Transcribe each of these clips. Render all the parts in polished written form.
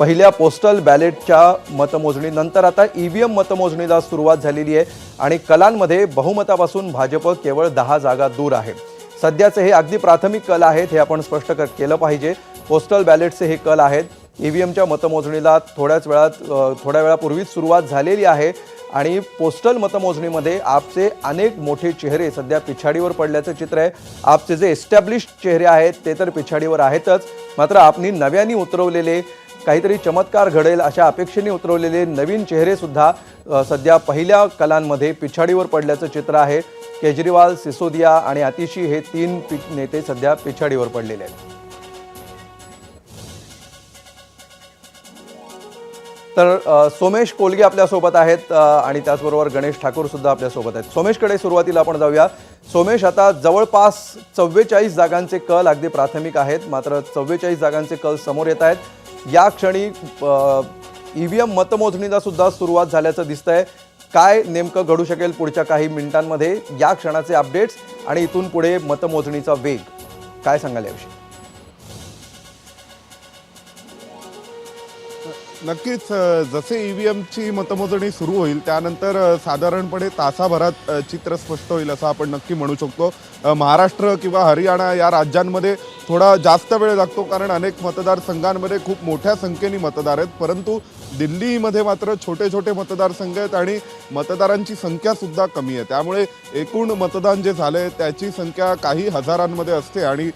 पहिल्या पोस्टल बॅलेटच्या मतमोजणीनंतर आता ईव्हीएम मतमोजणीला सुरुवात झालेली आहे आणि कलांमध्ये बहुमतापासून भाजप केवळ 10 जागा दूर आहे। सध्याचे हे अगदी प्राथमिक कल आहेत, हे आपण स्पष्ट केलं पाहिजे। पोस्टल बॅलेटचे हे कल आहेत। ईव्हीएमच्या मतमोजणीला थोड्या वेळापूर्वीच सुरुवात झालेली आहे आणि पोस्टल मतमोजणीमध्ये आपचे अनेक मोठे चेहरे सध्या पिछाडीवर पडल्याचं चित्र आहे। आपचे जे एस्टॅब्लिश्ड चेहरे आहेत ते तर पिछाडीवर आहेतच, मात्र आपनी नव्याने उतरवलेले काहीतरी चमत्कार घडेल अशा अपेक्षेने उतरवलेले नवीन चेहरे सुद्धा सध्या पहिल्या कलांमध्ये पिछाडीवर पडल्याचं चित्र आहे। केजरीवाल, सिसोदिया आणि आतिशी हे 3 नेते सध्या पिछाडीवर पडलेले आहेत। तर सोमेश कोलगे आपल्या सोबत आहेत आणि त्याचबरोबर गणेश ठाकूर सुद्धा आपल्या सोबत आहेत। सोमेशकडे सुरुवातीला आपण जाऊया। सोमेश, आता जवळपास 44 जागांचे कल अगदी प्राथमिक आहेत, मात्र 44 जागांचे कल समोर येत आहेत। या क्षणी ईव्हीएम मतमोजणीला सुद्धा सुरुवात झाल्याचं दिसतंय। काय नेमकं घडू शकेल पुढच्या काही मिनिटांमध्ये, या क्षणाचे अपडेट्स आणि इथून पुढे मतमोजणीचा वेग काय सांगाल याविषयी? नक्कीच जसे ईव्हीएमची मतमोजणी सुरू होईल त्यानंतर साधारणपणे तासाभरात चित्र स्पष्ट होईल असं आपण नक्की म्हणू शकतो। महाराष्ट्र किंवा हरियाणा या राज्यांमध्ये थोडा जास्त वेळ लागतो, कारण अनेक मतदारसंघांमध्ये खूप मोठ्या संख्येने मतदार आहेत, परंतु दिल्लीमध्ये मात्र छोटे छोटे मतदारसंघ आहेत आणि मतदारांची संख्यासुद्धा कमी आहे। त्यामुळे एकूण मतदान जे झाले त्याची संख्या काही हजारांमध्ये असते आणि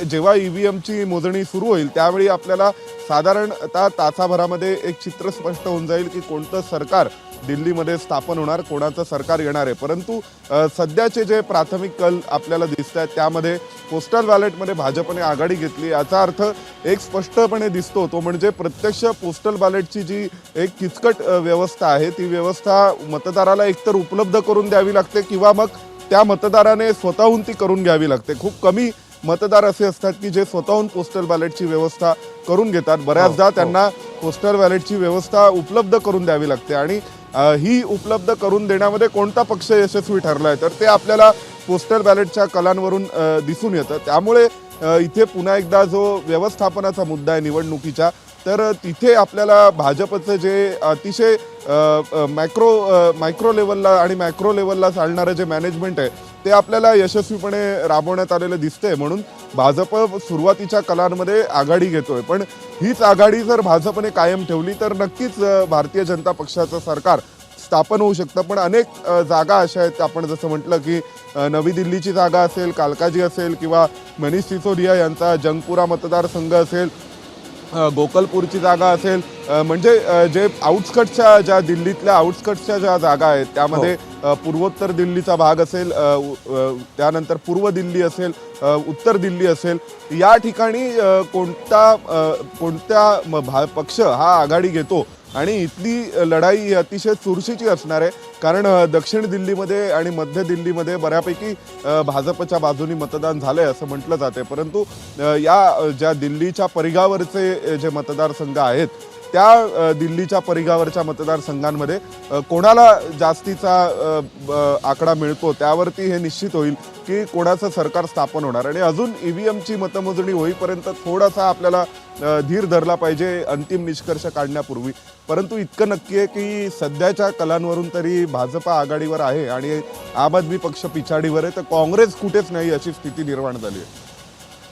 जेव्हा ईव्हीएमची मोजणी सुरू होईल त्यावेळी आपल्याला साधारणतः तासाभरामध्ये एक चित्र स्पष्ट होऊन जाईल की कोणतं सरकार दिल्लीमध्ये स्थापन होणार, कोणाचं सरकार येणार आहे। परंतु सध्याचे जे प्राथमिक कल आपल्याला दिसत आहेत त्यामध्ये पोस्टल बॅलेटमध्ये भाजपने आघाडी घेतली। याचा अर्थ एक स्पष्टपणे दिसतो, तो म्हणजे प्रत्यक्ष पोस्टल बॅलेटची जी एक किचकट व्यवस्था आहे ती व्यवस्था मतदाराला एकतर उपलब्ध करून द्यावी लागते किंवा मग त्या मतदाराने स्वतःहून ती करून घ्यावी लागते। खूप कमी मतदार असे असतात की जे स्वतःहून पोस्टल बॅलेटची व्यवस्था करून घेतात। बऱ्याचदा त्यांना पोस्टल बॅलेटची व्यवस्था उपलब्ध करून द्यावी लागते आणि ही उपलब्ध करून देण्यामध्ये कोणता पक्ष यशस्वी ठरला आहे तर ते आपल्याला पोस्टल बॅलेटच्या कलांवरून दिसून येतं। त्यामुळे इथे पुन्हा एकदा जो व्यवस्थापनाचा मुद्दा आहे निवडणुकीचा, तर तिथे आपल्याला भाजपचं जे अतिशय मायक्रो लेवलला आणि मॅक्रो लेवलला चालणारं जे मॅनेजमेंट आहे ते आपल्याला यशस्वीपणे राबवण्यात आलेलं दिसतंय। म्हणून भाजप सुरुवातीच्या कलांमध्ये आघाडी घेतोय, पण हीच आघाडी जर भाजपने कायम ठेवली तर नक्कीच भारतीय जनता पक्षाचं सरकार स्थापन होऊ शकतं। पण अनेक जागा अशा आहेत, आपण जसं म्हटलं की नवी दिल्लीची जागा असेल, कालकाजी असेल किंवा मनीष सिसोदिया यांचा जंगपुरा मतदारसंघ असेल, गोकलपूरची जागा असेल, म्हणजे जे आउटस्कट्सच्या ज्या दिल्लीतल्या आउटस्कट्सच्या ज्या जागा आहेत त्यामध्ये पूर्वोत्तर दिल्लीचा भाग असेल, त्यानंतर पूर्व दिल्ली असेल, उत्तर दिल्ली असेल, या ठिकाणी कोणत्या पक्ष हा आघाडी घेतो आणि इथली लढाई ही अतिशय चुरशीची असणार आहे, कारण दक्षिण दिल्लीमध्ये आणि मध्य दिल्लीमध्ये बऱ्यापैकी भाजपच्या बाजूनी मतदान झालं आहे असं म्हटलं जाते। परंतु या ज्या दिल्लीच्या परिघावरचे जे मतदारसंघ आहेत त्या दिल्लीच्या परिघावरच्या मतदारसंघांमध्ये कोणाला जास्तीचा आकडा मिळतो त्यावरती हे निश्चित होईल की कोणाचं सरकार स्थापन होणार। आणि अजून ईव्हीएमची मतमोजणी होईपर्यंत थोडासा आपल्याला धीर धरला पाहिजे अंतिम निष्कर्ष काढण्यापूर्वी। परंतु इतकं नक्की आहे की सध्याच्या कलांवरून तरी भाजप आघाडीवर आहे आणि आम आदमी पक्ष पिछाडीवर आहे, तर काँग्रेस कुठेच नाही अशी स्थिती निर्माण झाली आहे।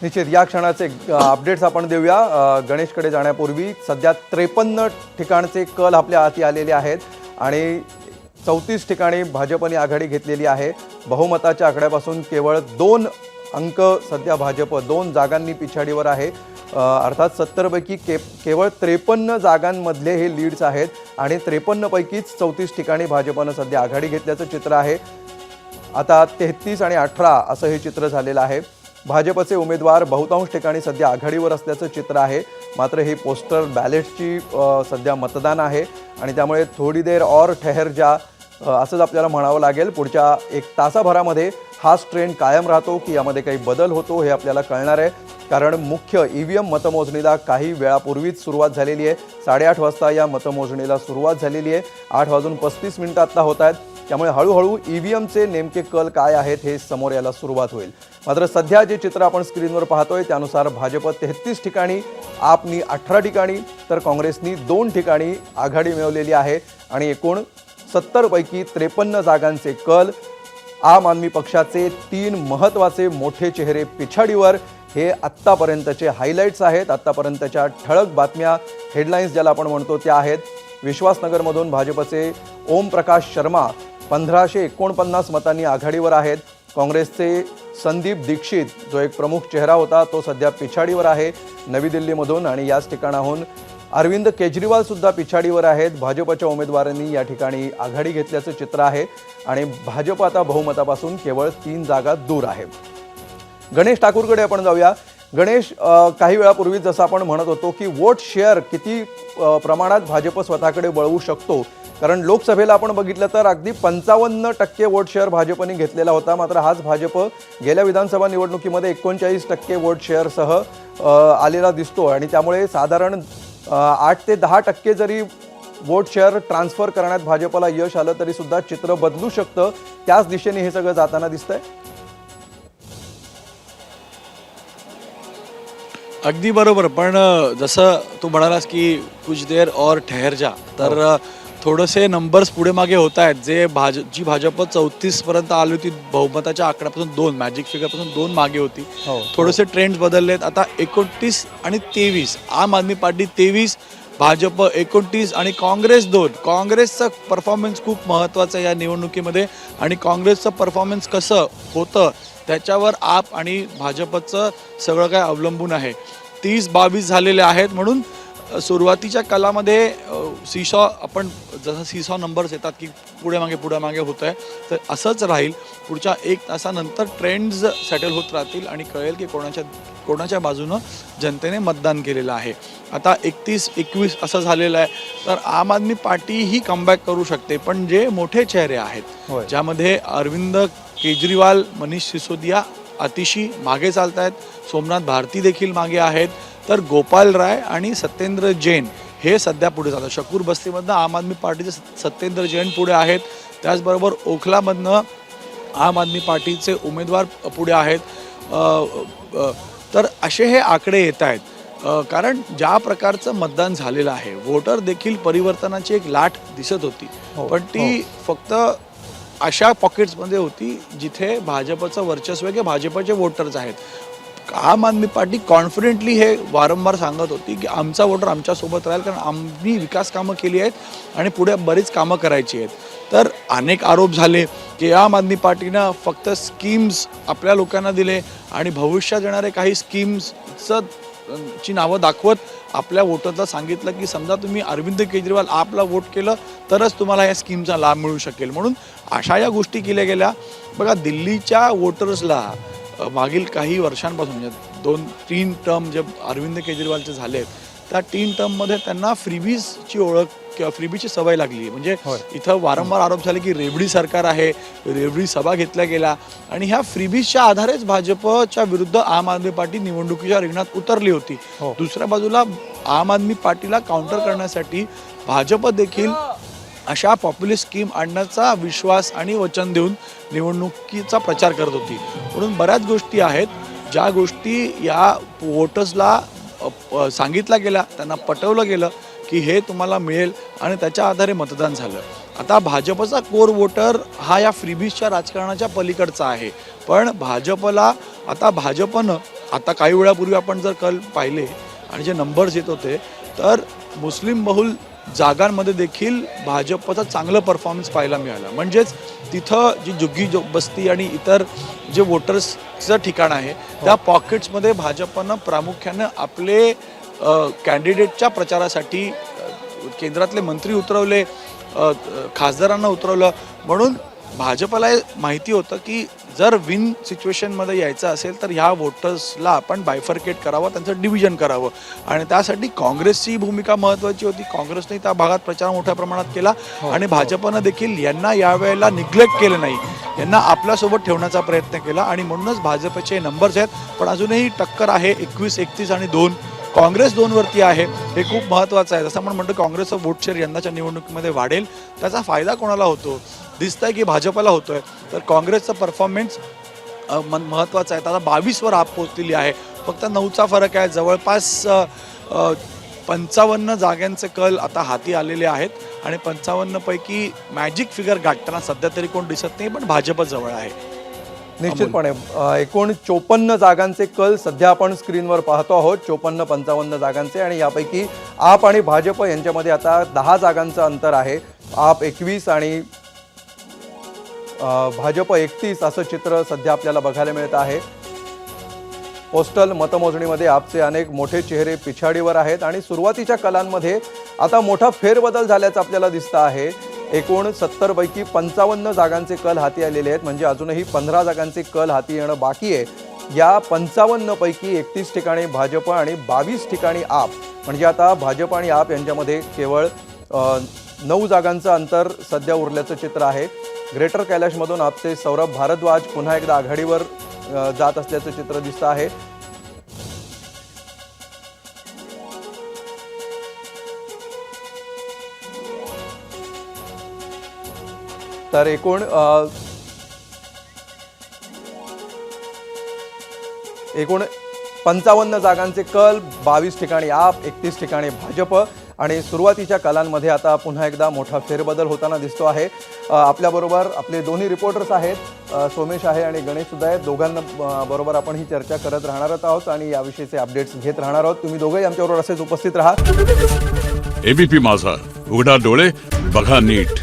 निश्चित या क्षणाचे अपडेट्स आपण देऊया। गणेशकडे जाण्यापूर्वी सध्या 53 ठिकाणचे कल आपल्या हाती आलेले आहेत आणि 34 ठिकाणी भाजपने आघाडी घेतलेली आहे। बहुमताच्या आकड्यापासून केवळ 2 अंक सध्या भाजप 2 जागांनी पिछाडीवर आहे। अर्थात 70 पैकी केवळ 53 जागांमधले हे लीड्स आहेत आणि 53 पैकीच 34 ठिकाणी भाजपनं सध्या आघाडी घेतल्याचं चित्र आहे। आता 33 आणि 18 असं हे चित्र झालेलं आहे। भाजपचे उमेदवार बहुतांश ठिकाणी सध्या आघाडीवर असल्याचं चित्र आहे, मात्र ही पोस्टल बॅलेटची सध्या मतदान आहे आणि त्यामुळे थोडी देर और ठहर जा असंच आपल्याला म्हणावं लागेल। पुढच्या 1 तासाभरामध्ये हाच ट्रेंड कायम राहतो की यामध्ये काही बदल होतो हे आपल्याला कळणार आहे, कारण मुख्य ईव्हीएम मतमोजणीला काही वेळापूर्वीच सुरुवात झालेली आहे। 8:30 वाजता या मतमोजणीला सुरुवात झालेली आहे। 8:35 आता होत आहेत। त्यामुळे हळूहळू EVMचे नेमके कल काय आहेत हे समोर यायला सुरुवात होईल. मात्र सध्या जे चित्र आपण स्क्रीनवर पाहतोय त्यानुसार भाजप 33 ठिकाणी, आपनी 18 ठिकाणी तर काँग्रेसनी 2 ठिकाणी आघाडी मिळवलेली आहे आणि एकूण 70 पैकी 53 जागांचे कल. आम आदमी पक्षाचे 3 महत्त्वाचे मोठे चेहरे पिछाडीवर. हे आत्तापर्यंतचे हायलाईट्स आहेत, आत्तापर्यंतच्या ठळक बातम्या, हेडलाईन्स ज्याला आपण म्हणतो त्या आहेत. विश्वासनगरमधून भाजपचे ओम प्रकाश शर्मा 1549 मतांनी आघाडीवर आहेत. काँग्रेसचे संदीप दीक्षित जो एक प्रमुख चेहरा होता तो सध्या पिछाडीवर आहे नवी दिल्लीमधून आणि याच ठिकाणाहून अरविंद केजरीवाल सुद्धा पिछाडीवर आहेत. भाजपच्या उमेदवारांनी या ठिकाणी आघाडी घेतल्याचं चित्र आहे आणि भाजप आता बहुमतापासून केवळ 3 जागा दूर आहे. गणेश ठाकूरकडे आपण जाऊया. गणेश, काही वेळापूर्वी जसं आपण म्हणत होतो की वोट शेअर किती प्रमाणात भाजप स्वतःकडे वळवू शकतो, कारण लोकसभेला आपण बघितलं तर अगदी 55% वोट शेअर भाजपने घेतलेला होता. मात्र हाच भाजप गेल्या विधानसभा निवडणुकीमध्ये 39% वोट शेअरसह आलेला दिसतो आणि त्यामुळे साधारण 8 ते 10% जरी वोट शेअर ट्रान्सफर करण्यात भाजपला यश आलं तरी सुद्धा चित्र बदलू शकतं. त्याच दिशेने हे सगळं जाताना दिसतंय. अगदी बरोबर. पण जसं तू म्हणालास की कुछ देर और ठहर जा, तर थोडेसे नंबर्स पुढे मागे होत आहेत. जी भाजप 34 पर्यंत आली होती बहुमताच्या आकड्यापासून 2 मॅजिक फिगरपासून 2 मागे होती. थोडेसे ट्रेंड्स बदललेत. आता 29 आणि 23, आम आदमी पार्टी 23, भाजप 29 आणि काँग्रेस 2. काँग्रेसचं परफॉर्मन्स खूप महत्त्वाचं आहे या निवडणुकीमध्ये आणि काँग्रेसचं परफॉर्मन्स कसं होतं त्याच्यावर आप आणि भाजपचं सगळं काय अवलंबून आहे. 30-22 झालेले आहेत. म्हणून सुरुवातीच्या कालामध्ये सीसॉ, आपण जसं सीसॉ नंबर्स येतात की पुढे मागे होत आहे, तर असंच राहील. पुढच्या 1 तासानंतर ट्रेंड्स सेटल होत राहतील आणि कळेल की कोणाच्या बाजूनं जनतेने मतदान केलेलं आहे. आता 31-21 असं झालेलं आहे. तर आम आदमी पार्टी ही कमबॅक करू शकते. पण जे मोठे चेहरे आहेत ज्यामध्ये अरविंद केजरीवाल, मनीष सिसोदिया, आतिशी मागे चालत आहेत, सोमनाथ भारती देखील मागे आहेत, तर गोपाल राय आणि सत्येंद्र जैन हे सध्या पुढे जातात. शकूर बस्तीमधनं आम आदमी पार्टीचे सत्येंद्र जैन पुढे आहेत. त्याचबरोबर ओखलामधनं आम आदमी पार्टीचे उमेदवार पुढे आहेत. तर असे हे आकडे येत आहेत. कारण ज्या प्रकारचं मतदान झालेलं आहे, वोटर देखील परिवर्तनाची एक लाट दिसत होती. पण ती फक्त अशा पॉकेट्समध्ये होती जिथे भाजपचं वर्चस्व आहे, भाजपचे वोटर्स आहेत. आम आदमी पार्टी कॉन्फिडेंटली हे वारंवार सांगत होती की आमचा वोटर आमच्यासोबत राहील, कारण आम्ही विकास कामं केली आहेत आणि पुढे बरीच कामं करायची आहेत. तर अनेक आरोप झाले की आम आदमी पार्टीनं फक्त स्कीम्स आपल्या लोकांना दिले आणि भविष्यात येणारे काही स्कीम्सची नावं दाखवत आपल्या वोटरला सांगितलं की समजा तुम्ही अरविंद केजरीवाल आपला वोट केलं तरच तुम्हाला या स्कीमचा लाभ मिळू शकेल. म्हणून अशा या गोष्टी केल्या गेल्या. बघा, दिल्लीच्या वोटर्सला मागील काही वर्षांपासून म्हणजे 2-3 टर्म जे अरविंद केजरीवालचे झाले त्या 3 टर्ममध्ये त्यांना फ्रीबीजची ओळख किंवा फ्रीबीजची सवय लागली. म्हणजे इथं वारंवार आरोप झाले की रेवडी सरकार आहे, रेवडी सभा घेतल्या गेल्या आणि ह्या फ्रीबीजच्या आधारेच भाजपच्या विरुद्ध आम आदमी पार्टी निवडणुकीच्या रिंगणात उतरली होती. दुसऱ्या बाजूला आम आदमी पार्टीला काउंटर करण्यासाठी भाजप देखील अशा पॉप्युलिस्ट स्कीम आणण्याचा विश्वास आणि वचन देऊन निवडणुकीचा प्रचार करत होती. म्हणून बऱ्याच गोष्टी आहेत ज्या गोष्टी या वोटर्सला सांगितल्या गेल्या, त्यांना पटवलं गेलं की हे तुम्हाला मिळेल आणि त्याच्या आधारे मतदान झालं. आता भाजपचा कोर वोटर हा या फ्रीबीजच्या राजकारणाच्या पलीकडचा आहे. पण भाजपनं आता काही वेळापूर्वी आपण जर कल पाहिले आणि जे नंबर्स येत होते तर मुस्लिम बहुल जागांमध्ये देखील भाजपचा चांगलं परफॉर्मन्स पाहायला मिळाला. म्हणजेच तिथं जी झुग्गी बस्ती आणि इतर जे वोटर्सचं ठिकाण आहे त्या पॉकेट्समध्ये भाजपनं प्रामुख्यानं आपले कॅन्डिडेटच्या प्रचारासाठी केंद्रातले मंत्री उतरवले, खासदारांना उतरवलं. म्हणून भाजपला माहिती होतं की जर विन सिच्युएशनमध्ये यायचं असेल तर ह्या वोटर्सला आपण बायफर्केट करावं, त्यांचं डिव्हिजन करावं आणि त्यासाठी काँग्रेसची भूमिका महत्त्वाची होती. काँग्रेसने त्या भागात प्रचार मोठ्या प्रमाणात केला आणि भाजपनं देखील यांना यावेळेला निग्लेक्ट केलं नाही, यांना आपल्यासोबत ठेवण्याचा प्रयत्न केला आणि म्हणूनच भाजपचे नंबर्स आहेत. पण अजूनही टक्कर आहे 21, 31 आणि 2. काँग्रेस 2 वरती आहे. हे खूप महत्त्वाचं आहे. जसं आपण म्हणतो काँग्रेसचं वोट शेअर यंदाच्या निवडणुकीमध्ये वाढेल. त्याचा फायदा कोणाला होतो दिसतंय की भाजपला होतोय, तर काँग्रेसचा परफॉर्मन्स महत्त्वाचा आहे. आता 22वर आप पोहोचलेली आहे, फक्त 9चा फरक आहे. जवळपास 55 जागांचे कल आता हाती आलेले आहेत आणि 55 पैकी मॅजिक फिगर गाठताना सध्या तरी कोण दिसत नाही, पण भाजप जवळ आहे. निश्चितपणे एकूण 54 जागांचे कल सध्या आपण स्क्रीनवर पाहतो आहोत. 54-55 जागांचे, आणि यापैकी आप आणि भाजप यांच्यामध्ये आता 10 जागांचं अंतर आहे. आप 21 आणि भाजप 31 असं चित्र सध्या आपल्याला बघायला मिळत आहे. पोस्टल मतमोजणीमध्ये आपचे अनेक मोठे चेहरे पिछाडीवर आहेत आणि सुरुवातीच्या कलांमध्ये आता मोठा फेरबदल झाल्याचं आपल्याला दिसतं आहे. एकूण 70 पैकी 55 जागांचे कल हाती आलेले आहेत, म्हणजे अजूनही 15 जागांचे कल हाती येणं बाकी आहे. या 55 पैकी 31 ठिकाणी भाजप आणि 22 ठिकाणी आप, म्हणजे आता भाजप आणि आप यांच्यामध्ये केवळ 9 जागांचं अंतर सध्या उरल्याचं चित्र आहे. ग्रेटर कैलाशमधून आपचे सौरभ भारद्वाज पुन्हा एकदा आघाडीवर जात असल्याचं चित्र दिसतं आहे. तर एकूण 55 जागांचे कल, 22 ठिकाणी आप, 31 ठिकाणी भाजप, आणि सुरुवातीच्या कलांमध्ये आता पुन्हा एकदा मोठा फेरबदल होताना दिसतो आहे. आपल्याबरोबर आपले दोन्ही रिपोर्टर्स आहेत, सोमेश आहे आणि गणेश सुद्धा आहेत. दोघांना बरोबर आपण ही चर्चा करत राहणारच आहोत आणि याविषयीचे अपडेट्स घेत राहणार आहोत. तुम्ही दोघंही आमच्याबरोबर असेच उपस्थित राहा. एबीपी माझा, उघडा डोळे बघा नीट.